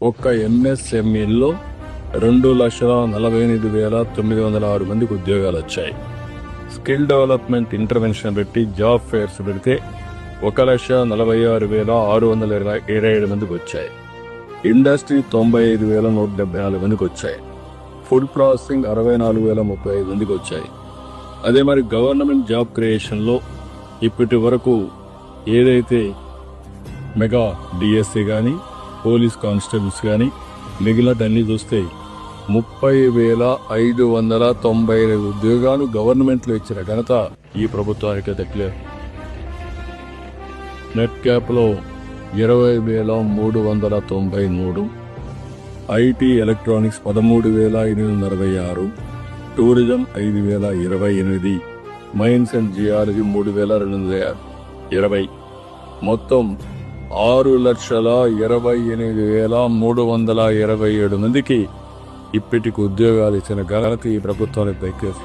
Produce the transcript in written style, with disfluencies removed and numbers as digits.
ఒక్క ఎంఎస్ఎంఈలో 2,48,906 మందికి ఉద్యోగాలు వచ్చాయి. స్కిల్ డెవలప్మెంట్ ఇంటర్వెన్షన్ పెట్టి జాబ్ ఫేర్స్ పెడితే 1,46,627 మందికి వచ్చాయి. ఇండస్ట్రీ 95,174 మందికి వచ్చాయి. ఫుడ్ ప్రాసెసింగ్ 64,035 మందికి వచ్చాయి. అదే మరి గవర్నమెంట్ జాబ్ క్రియేషన్లో ఇప్పటి వరకు ఏదైతే మెగా డిఎస్సి కానీ పోలీస్ కానిస్టేబుల్స్ కానీ మిగిలినవన్నీ చూస్తే 30,595 ఉద్యోగాలు గవర్నమెంట్లో ఇచ్చిన ఘనత ఈ ప్రభుత్వానికి దక్కలేదు. నెట్ క్యాప్లో 20,393, IT electronics 13,866, tourism 5,028, mines and geology 3,220, మొత్తం 6,28,327 మందికి ఇప్పటికి ఉద్యోగాలు ఇచ్చిన ఘనత ఈ ప్రభుత్వానికి దక్కేది.